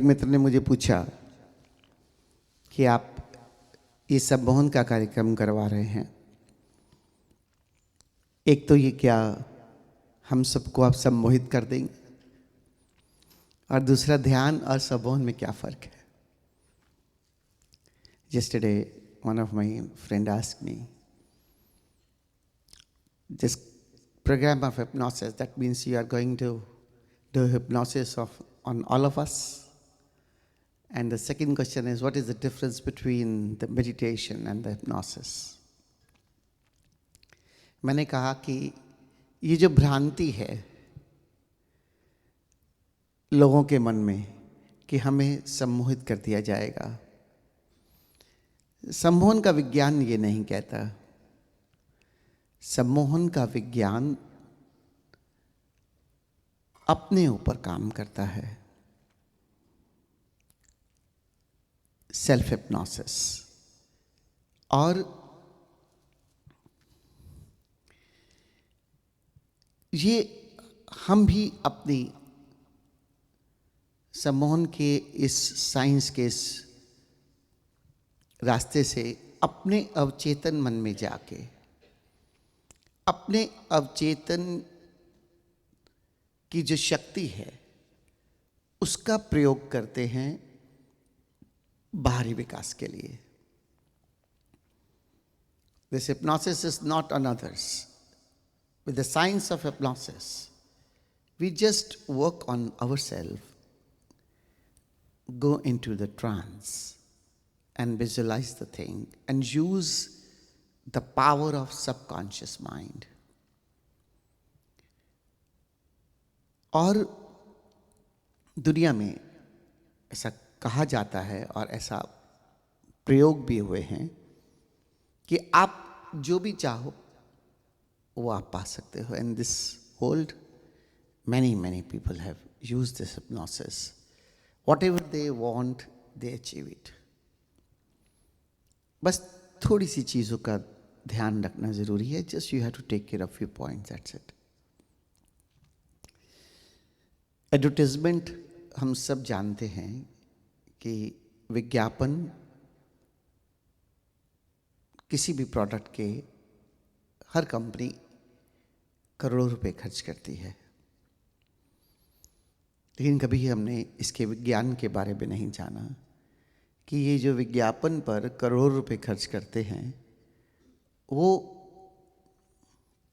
मित्र ने मुझे पूछा कि आप ये सम्मोहन का कार्यक्रम करवा रहे हैं, एक तो ये क्या हम सबको आप सम्मोहित कर देंगे, और दूसरा ध्यान और सम्मोहन में क्या फर्क है। Yesterday one of my friend asked me, this program of hypnosis, that means you are going to do hypnosis on all of us? And the second question is, what is the difference between the meditation and the hypnosis? मैंने कहा कि ये जो भ्रांति है लोगों के मन में कि हमें सम्मोहित कर दिया जाएगा, सम्मोहन का विज्ञान ये नहीं कहता। सम्मोहन का विज्ञान अपने ऊपर काम करता है, सेल्फ हिप्नोसिस। और ये हम भी अपनी सम्मोहन के इस साइंस के इस रास्ते से अपने अवचेतन मन में जाके अपने अवचेतन की जो शक्ति है उसका प्रयोग करते हैं बाहरी विकास के लिए। This hypnosis is not on others. With the science of hypnosis, we just work on ourselves, go into the trance and visualize the thing and use the power of subconscious mind. और दुनिया में ऐसा कहा जाता है और ऐसा प्रयोग भी हुए हैं कि आप जो भी चाहो वो आप पा सकते हो। In this world, many people have used this hypnosis. Whatever they want, they achieve it. बस थोड़ी सी चीज़ों का ध्यान रखना ज़रूरी है। Just you have to take care of few points, that's it. Advertisement हम सब जानते हैं कि विज्ञापन किसी भी प्रोडक्ट के हर कंपनी करोड़ों रुपए खर्च करती है, लेकिन कभी हमने इसके विज्ञान के बारे में नहीं जाना कि ये जो विज्ञापन पर करोड़ों रुपए खर्च करते हैं वो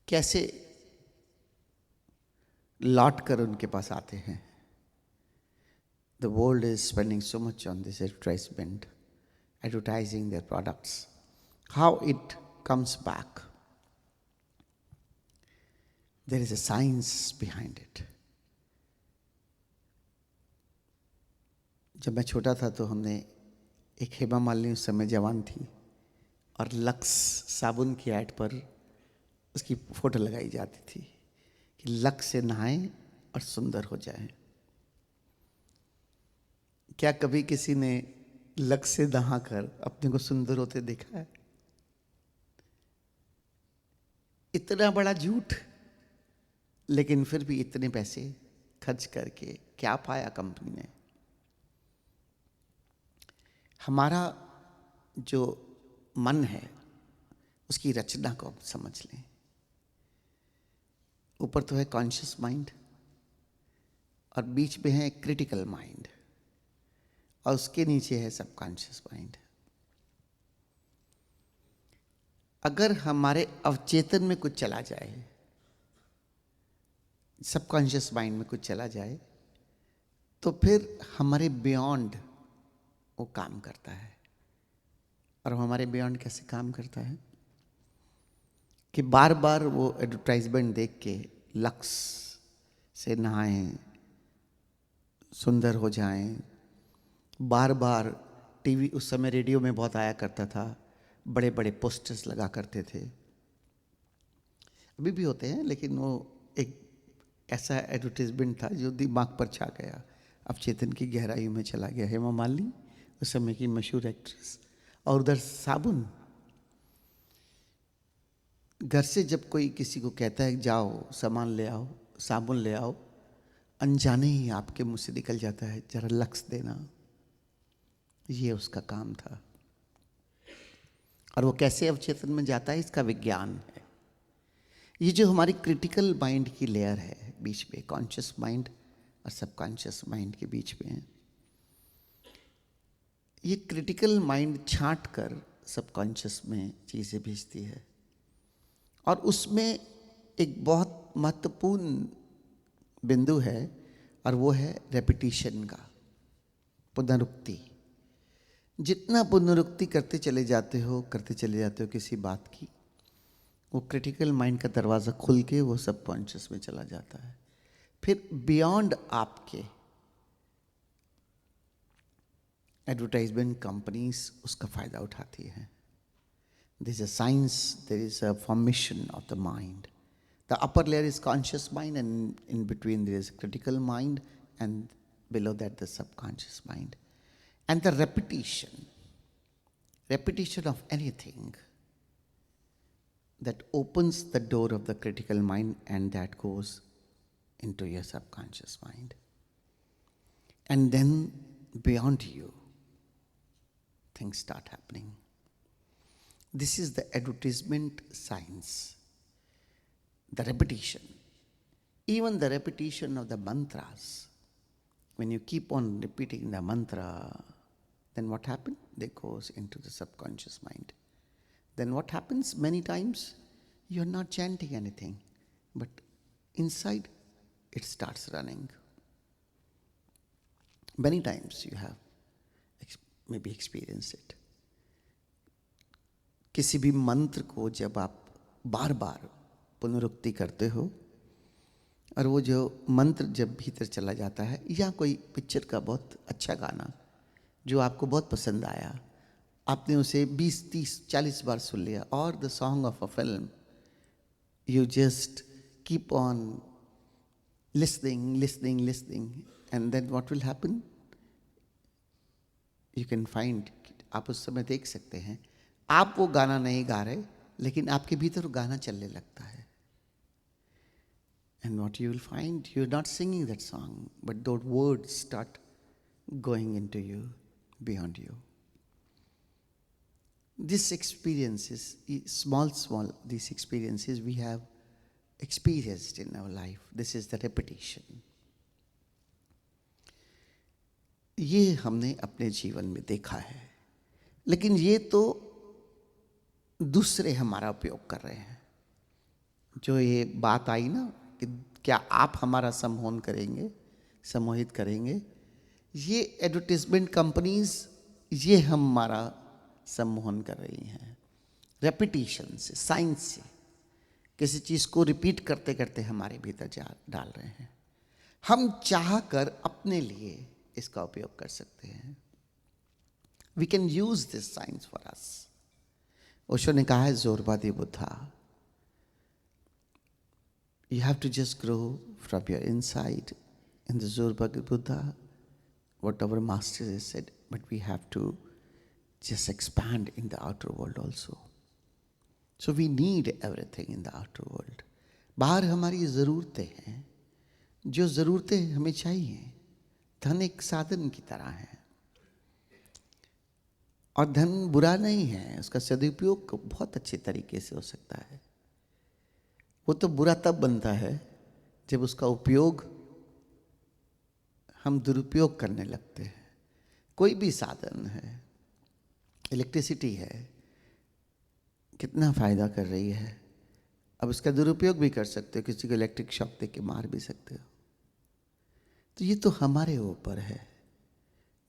कैसे लौट कर उनके पास आते हैं। The world is spending so much on this advertisement, advertising their products. How it comes back? There is a science behind it. जब मैं छोटा था तो हमने एक हेमा मालिनी, उस समय जवान थी, और लक्स साबुन की ऐड पर उसकी फोटो लगाई जाती थी कि लक्स से नहाएं और सुंदर हो जाएं। क्या कभी किसी ने लक्स से नहाकर अपने को सुंदर होते देखा है? इतना बड़ा झूठ, लेकिन फिर भी इतने पैसे खर्च करके क्या पाया कंपनी ने? हमारा जो मन है उसकी रचना को आप समझ लें। ऊपर तो है कॉन्शियस माइंड और बीच में है क्रिटिकल माइंड और उसके नीचे है सबकॉन्शियस माइंड। अगर हमारे अवचेतन में कुछ चला जाए, सबकॉन्शियस माइंड में कुछ चला जाए, तो फिर हमारे बियॉन्ड वो काम करता है। और हमारे बियॉन्ड कैसे काम करता है कि बार बार वो एडवर्टाइजमेंट देख के लक्स से नहाएं, सुंदर हो जाएं, बार बार टीवी, उस समय रेडियो में बहुत आया करता था, बड़े बड़े पोस्टर्स लगा करते थे, अभी भी होते हैं, लेकिन वो एक ऐसा एडवर्टाइजमेंट था जो दिमाग पर छा गया, अब चेतन की गहराइयों में चला गया। हेमा मालिनी उस समय की मशहूर एक्ट्रेस, और उधर साबुन। घर से जब कोई किसी को कहता है जाओ सामान ले आओ, साबुन ले आओ, अनजाने ही आपके मुंह से निकल जाता है, जरा लक्स देना। ये उसका काम था। और वो कैसे अवचेतन में जाता है, इसका विज्ञान है। ये जो हमारी क्रिटिकल माइंड की लेयर है बीच में, कॉन्शियस माइंड और सबकॉन्शियस माइंड के बीच में, ये क्रिटिकल माइंड छांट कर सबकॉन्शियस में चीज़ें भेजती है। और उसमें एक बहुत महत्वपूर्ण बिंदु है, और वो है रेपिटिशन का, पुनरुक्ति। जितना पुनरुक्ति करते चले जाते हो किसी बात की, वो क्रिटिकल माइंड का दरवाज़ा खुल के वो सबकॉन्शियस में चला जाता है। फिर बियॉन्ड आपके एडवर्टाइजमेंट कंपनीज उसका फ़ायदा उठाती हैं। There is a science, there is a formation of the mind. The upper layer is conscious mind, and in between there is critical mind, and below that the subconscious mind. And the repetition of anything that opens the door of the critical mind, and that goes into your subconscious mind. And then beyond you, things start happening. This is the advertisement science. The repetition. Even the repetition of the mantras. When you keep on repeating the mantra, then what happens? It goes into the subconscious mind. Then what happens many times? You're not chanting anything, but inside it starts running. Many times you have maybe experienced it. किसी भी मंत्र को जब आप बार बार पुनरुक्ति करते हो, और वो जो मंत्र जब भीतर चला जाता है, या कोई पिक्चर का बहुत अच्छा गाना जो आपको बहुत पसंद आया, आपने उसे 20, 30, 40 बार सुन लिया, और the song of a film, you just keep on listening, and then what will happen, you can find, आप उस समय देख सकते हैं, आप वो गाना नहीं गा रहे, लेकिन आपके भीतर वो गाना चलने लगता है। And what you will find, you're not singing that song, but those words start going into you, beyond you. These experiences, small, these experiences we have experienced in our life. This is the repetition. ये हमने अपने जीवन में देखा है, लेकिन ये तो दूसरे हमारा उपयोग कर रहे हैं। जो ये बात आई ना कि क्या आप हमारा सम्मोहित करेंगे, ये एडवर्टाइजमेंट कंपनीज ये हमारा सम्मोहन कर रही हैं। रेपिटेशन से, साइंस से, किसी चीज़ को रिपीट करते करते हमारे भीतर डाल रहे हैं। हम चाह कर अपने लिए इसका उपयोग कर सकते हैं। We can use this science for us. Osho ने कहा है, जोरबादी Buddha, you have to just grow from your inside in the Zorbagad Buddha, what our master has said, but we have to just expand in the outer world also. So we need everything in the outer world. बाहर हमारी ज़रूरतें हैं, जो ज़रूरतें हमें चाहिए। धन एक साधन की तरह है, और धन बुरा नहीं है, उसका सदुपयोग बहुत अच्छे तरीके से हो सकता है। वो तो बुरा तब बनता है जब उसका उपयोग हम दुरुपयोग करने लगते हैं। कोई भी साधन है, इलेक्ट्रिसिटी है, कितना फ़ायदा कर रही है, अब उसका दुरुपयोग भी कर सकते हो, किसी को इलेक्ट्रिक शॉक दे के मार भी सकते हो। तो ये तो हमारे ऊपर है।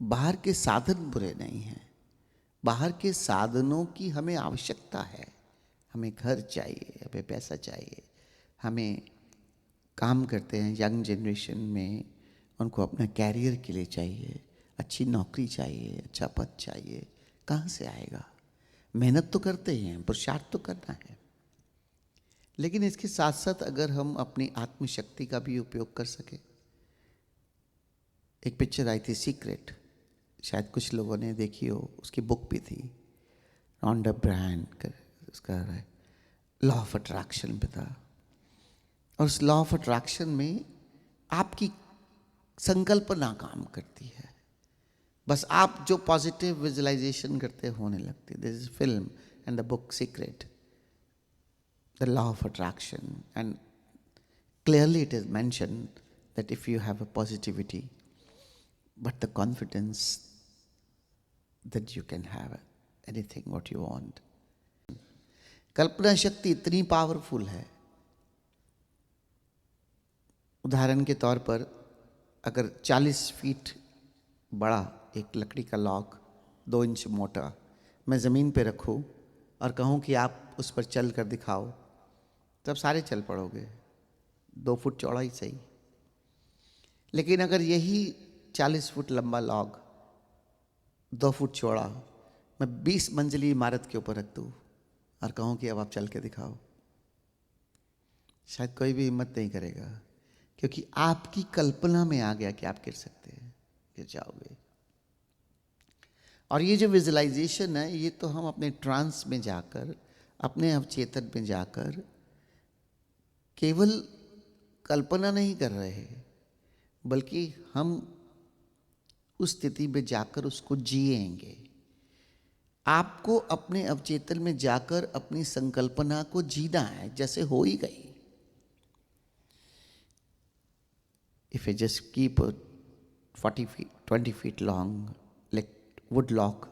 बाहर के साधन बुरे नहीं हैं, बाहर के साधनों की हमें आवश्यकता है। हमें घर चाहिए, हमें पैसा चाहिए, हमें काम करते हैं यंग जनरेशन में, उनको अपना कैरियर के लिए चाहिए, अच्छी नौकरी चाहिए, अच्छा पद चाहिए। कहाँ से आएगा? मेहनत तो करते ही हैं, पुरुषार्थ तो करना है, लेकिन इसके साथ साथ अगर हम अपनी आत्मशक्ति का भी उपयोग कर सके। एक पिक्चर आई थी सीक्रेट, शायद कुछ लोगों ने देखी हो, उसकी बुक भी थी, रॉन्डा ब्रायन उसका लॉ ऑफ अट्रैक्शन पे था। और उस लॉ ऑफ अट्रैक्शन में आपकी संकल्पना काम करती है। बस आप जो पॉजिटिव विजुअलाइजेशन करते होने लगती है। This is film and the book secret, the law of attraction, and clearly it is mentioned that if you have a positivity but the confidence that you can have anything what you want. कल्पना शक्ति इतनी powerful है, उदाहरण के तौर पर अगर 40 feet बड़ा एक लकड़ी का लॉग 2 इंच मोटा मैं ज़मीन पे रखूं और कहूं कि आप उस पर चल कर दिखाओ, तब सारे चल पड़ोगे, 2 फुट चौड़ा ही सही। लेकिन अगर यही 40 फुट लंबा लॉग 2 फुट चौड़ा मैं 20 मंजिली इमारत के ऊपर रख दूं और कहूं कि अब आप चल के दिखाओ, शायद कोई भी हिम्मत नहीं करेगा, क्योंकि आपकी कल्पना में आ गया कि आप गिर सकते हैं, गिर जाओगे। और ये जो विजुअलाइजेशन है, ये तो हम अपने ट्रांस में जाकर, अपने अवचेतन में जाकर केवल कल्पना नहीं कर रहे, बल्कि हम उस स्थिति में जाकर उसको जिएंगे। आपको अपने अवचेतन में जाकर अपनी संकल्पना को जीना है, जैसे हो ही गई। If you just keep a 40 feet, 20 feet long, like wood log,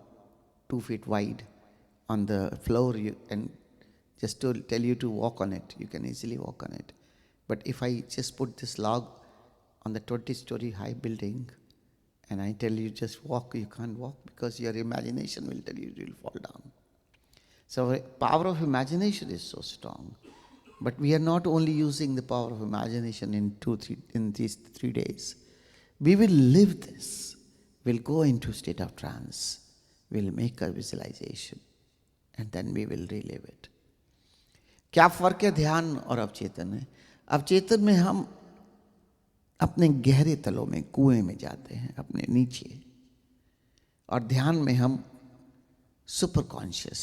2 feet wide on the floor, and just to tell you to walk on it, you can easily walk on it. But if I just put this log on the 20-story high building and I tell you just walk, you can't walk because your imagination will tell you will fall down. So the power of imagination is so strong. But we are not only using the power of imagination in these 3 days. We will live this. We'll go into state of trance. We'll make a visualization. And then we will relive it. क्या फर्क है ध्यान और अवचेतन में? अवचेतन में हम अपने गहरे तलों में, कुएं में जाते हैं, अपने नीचे। और ध्यान में हम सुपर कॉन्शियस,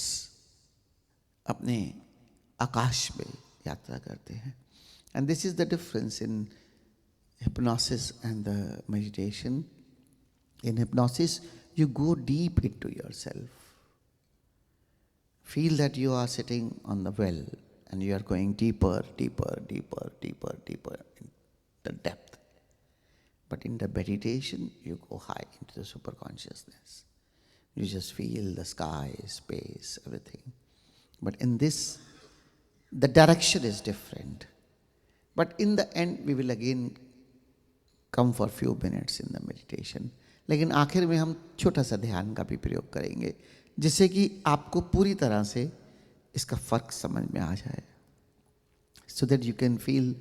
अपने आकाश में यात्रा करते हैं। And this is the difference in hypnosis and the meditation. In hypnosis, you go deep into yourself. Feel that you are sitting on the well and you are going deeper, deeper, deeper, deeper, deeper in the depth. But in the meditation, you go high into the super consciousness. You just feel the sky, space, everything. But in this, the direction is different. But in the end, we will again come for few minutes in the meditation. लेकिन आखिर में हम छोटा सा ध्यान का भी प्रयोग करेंगे, जिससे कि आपको पूरी तरह से इसका फर्क समझ में आ जाए, so that you can feel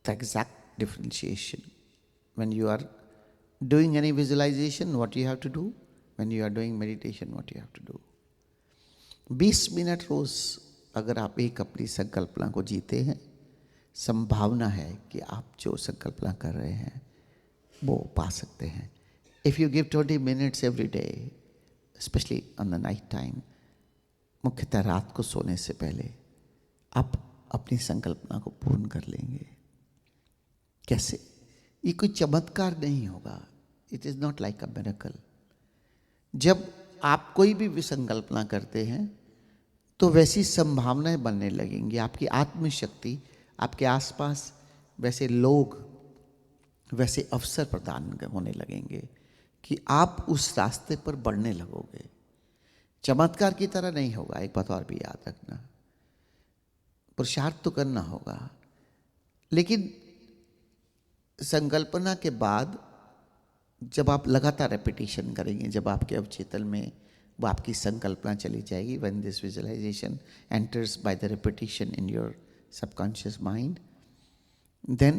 the exact differentiation. When you are doing any visualization, what you have to do? When you are doing meditation, what you have to do? 20 minute रोज अगर आप एक अपनी संकल्पना को जीते हैं, संभावना है कि आप जो संकल्पना कर रहे हैं वो पा सकते हैं। If you give 20 minutes every day, specially on the night time, मुख्यतः रात को सोने से पहले, आप अपनी संकल्पना को पूर्ण कर लेंगे। कैसे? ये कोई चमत्कार नहीं होगा। It is not like a miracle. जब आप कोई भी संकल्पना करते हैं तो वैसी संभावनाएं बनने लगेंगी। आपकी आत्मशक्ति, आपके आसपास वैसे लोग, वैसे अवसर प्रदान होने लगेंगे कि आप उस रास्ते पर बढ़ने लगोगे। चमत्कार की तरह नहीं होगा, एक बात और भी याद रखना। पुरुषार्थ तो करना होगा, लेकिन संकल्पना के बाद जब आप लगातार रेपिटेशन करेंगे, जब आपके अवचेतन में वो आपकी संकल्पना चली जाएगी, when this visualization enters by the repetition in your subconscious mind, then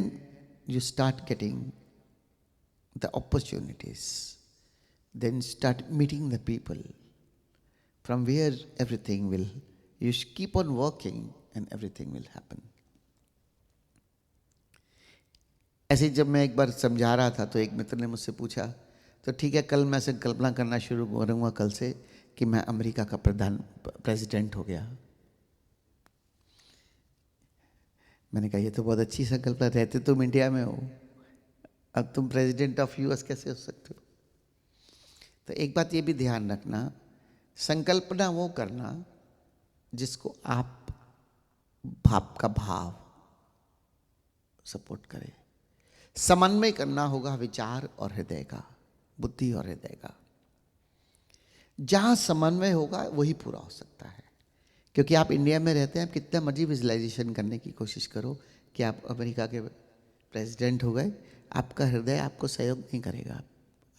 you start getting the opportunities, then start meeting the people from where everything will, you keep on working and everything will happen. ऐसे जब मैं एक बार समझा रहा था तो एक मित्र ने मुझसे पूछा, तो ठीक है कल मैं संकल्पना करना शुरू करूँगा कल से कि मैं अमेरिका का प्रेसिडेंट हो गया। मैंने कहा ये तो बहुत अच्छी संकल्पना, रहते तुम इंडिया में हो, अब तुम प्रेसिडेंट ऑफ यूएस कैसे हो सकते हो? तो एक बात ये भी ध्यान रखना, संकल्पना वो करना जिसको आपका भाव सपोर्ट करे। समन्वय करना होगा विचार और हृदय का, बुद्धि और हृदय का। जहां समन्वय होगा वही पूरा हो सकता है। क्योंकि आप इंडिया में रहते हैं, आप कितना मर्जी विजुअलाइजेशन करने की कोशिश करो कि आप अमेरिका के प्रेसिडेंट हो गए, आपका हृदय आपको सहयोग नहीं करेगा,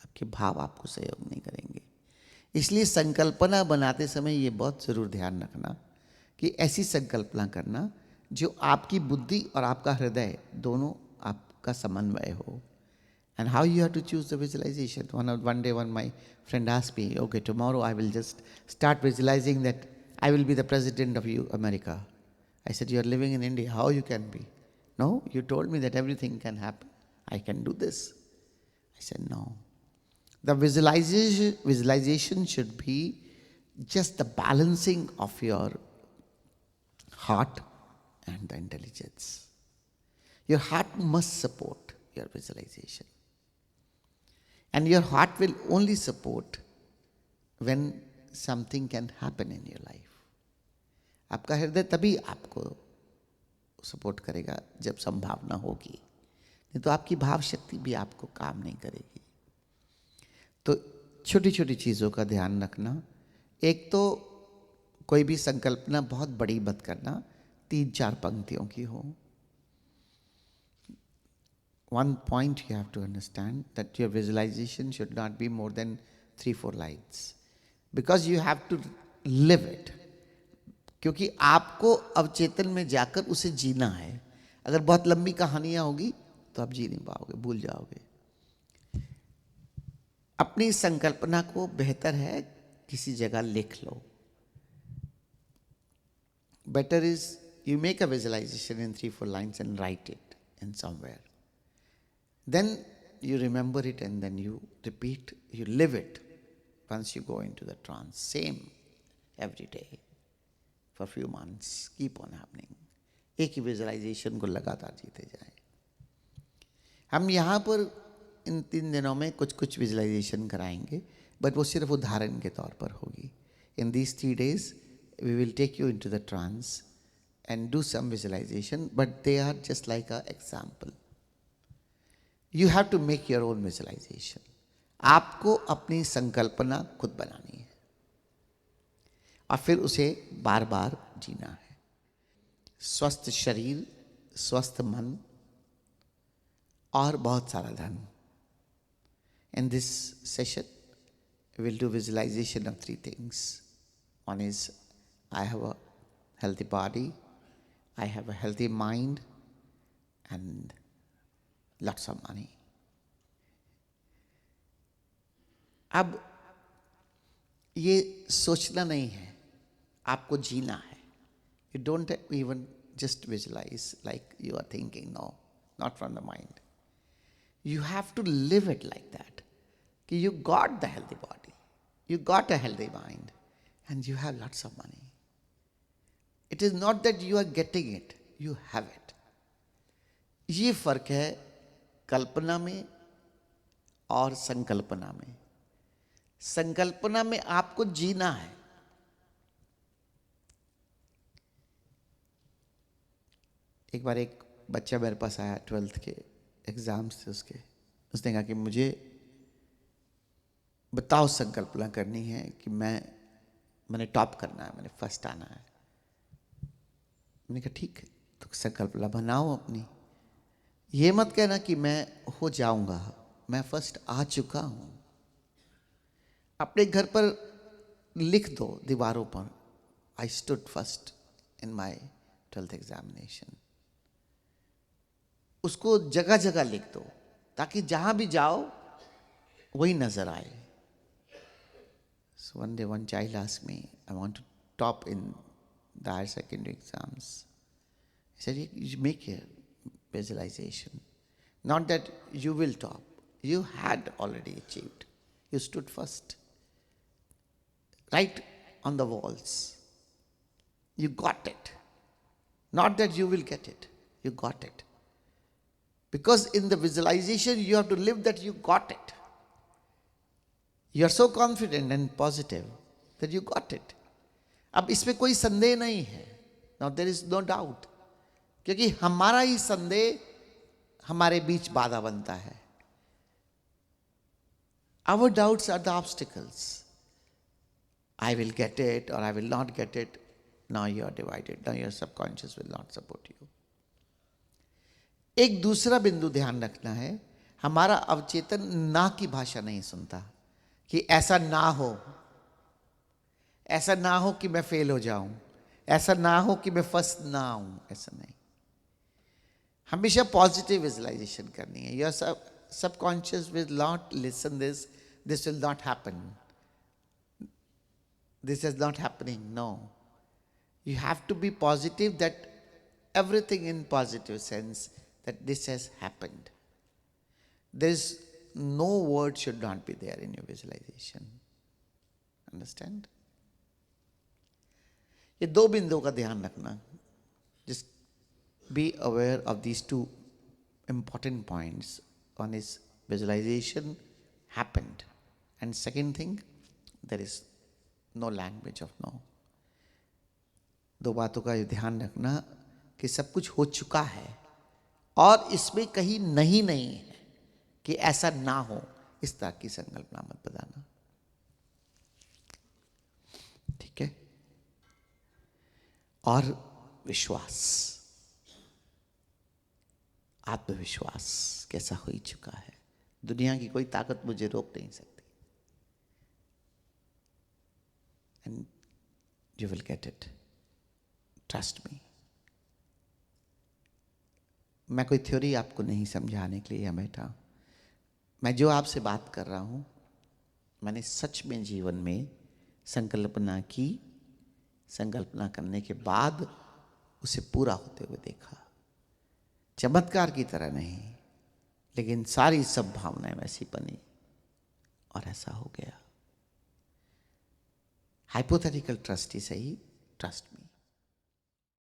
आपके भाव आपको सहयोग नहीं करेंगे। इसलिए संकल्पना बनाते समय ये बहुत ज़रूर ध्यान रखना कि ऐसी संकल्पना करना जो आपकी बुद्धि और आपका हृदय दोनों आपका समन्वय हो। And how you have to choose the visualization? One day, my friend asked me, okay, tomorrow I will just start visualizing that I will be the president of America. I said, you are living in India. How you can be? No, you told me that everything can happen. I can do this. I said, no. The visualization should be just the balancing of your heart and the intelligence. Your heart must support your visualization. And your heart will only support when something can happen in your life. आपका हृदय तभी आपको support करेगा जब संभावना होगी, नहीं तो आपकी भाव शक्ति भी आपको काम नहीं करेगी। तो छोटी छोटी चीज़ों का ध्यान रखना। एक तो कोई भी संकल्पना बहुत बड़ी मत करना, 3-4 पंक्तियों की हो। One point you have to understand that your visualization should not be more than 3-4 lines, because you have to live it. क्योंकि आपको अवचेतन में जाकर उसे जीना है। अगर बहुत लंबी कहानियां होगी तो आप जी नहीं पाओगे, भूल जाओगे। अपनी संकल्पना को बेहतर है किसी जगह लिख लो। Better is you make a visualization in 3-4 lines and write it in somewhere. Then you remember it and then you repeat, you live it once you go into the trance. Same every day for few months. Keep on happening. एक ही visualisation को लगातार जीते जाएं। हम यहाँ पर इन 3 दिनों में कुछ विजुअलाइजेशन कराएंगे, बट वो सिर्फ उदाहरण के तौर पर होगी। In these 3 days, we will take you into the trance and do some visualization, but they are just like an example. You have to make your own visualization. आपको अपनी संकल्पना खुद बनानी है और फिर उसे बार बार जीना है। स्वस्थ शरीर, स्वस्थ मन और बहुत सारा धन। In this session, we will do visualization of 3 things. One is, I have a healthy body, I have a healthy mind, and lots of money. अब ये सोचना नहीं है, आपको जीना है। You don't even just visualize like you are thinking, no, not from the mind. You have to live it like that. कि you got the healthy body, you got a healthy mind, and you have lots of money. It is not that you are getting it, you have it. ये फर्क है कल्पना में और संकल्पना में। संकल्पना में आपको जीना है। एक बार एक बच्चा मेरे पास आया 12th के एग्जाम से, उसने कहा कि मुझे बताओ संकल्पना करनी है कि मैंने टॉप करना है, मैंने फर्स्ट आना है। मैंने कहा ठीक है, तो संकल्पना बनाओ अपनी। ये मत कहना कि मैं हो जाऊंगा, मैं फर्स्ट आ चुका हूं। अपने घर पर लिख दो दीवारों पर, I stood first in my 12th examination. उसको जगह जगह लिख दो ताकि जहां भी जाओ वही नजर आए। So one day one child asked me, I want to top in the higher secondary exams. I said, you make a visualization. Not that you will top. You had already achieved. You stood first. Right on the walls. You got it. Not that you will get it. You got it. Because in the visualization, you have to live that you got it. You are so confident and positive that you got it. अब इसमें कोई संदेह नहीं है. Now there is no doubt. क्योंकि हमारा ही संदेह हमारे बीच बाधा बनता है. Our doubts are the obstacles. I will get it or I will not get it. Now you are divided. Now your subconscious will not support you. एक दूसरा बिंदु ध्यान रखना है, हमारा अवचेतन ना की भाषा नहीं सुनता कि ऐसा ना हो, ऐसा ना हो कि मैं फेल हो जाऊं, ऐसा ना हो कि मैं फर्स्ट ना आऊं. ऐसा नहीं. हमेशा पॉजिटिव विजुअलाइजेशन करनी है. Your subconscious will not listen this will not happen, this is not happening. No, you have to be positive, that everything in positive sense, that this has happened. There is no word should not be there in your visualization. Understand? ये दो बिंदुओं का ध्यान रखना. Just be aware of these two important points. One is visualization happened, and second thing, there is no language of no. दो बातों का ध्यान रखना कि सब कुछ हो चुका है और इसमें कहीं नहीं है कि ऐसा ना हो. इस तरह की संकल्पना मत बनाना. ठीक है? और विश्वास, आत्मविश्वास कैसा हो ही चुका है. दुनिया की कोई ताकत मुझे रोक नहीं सकती. And you will get it. Trust me. मैं कोई थ्योरी आपको नहीं समझाने के लिए यहाँ बैठा. मैं जो आपसे बात कर रहा हूँ, मैंने सच में जीवन में संकल्पना की. संकल्पना करने के बाद उसे पूरा होते हुए देखा. चमत्कार की तरह नहीं, लेकिन सारी सब भावनाएं वैसी बनी और ऐसा हो गया. हाइपोथेटिकल ट्रस्ट ही सही, ट्रस्ट मी.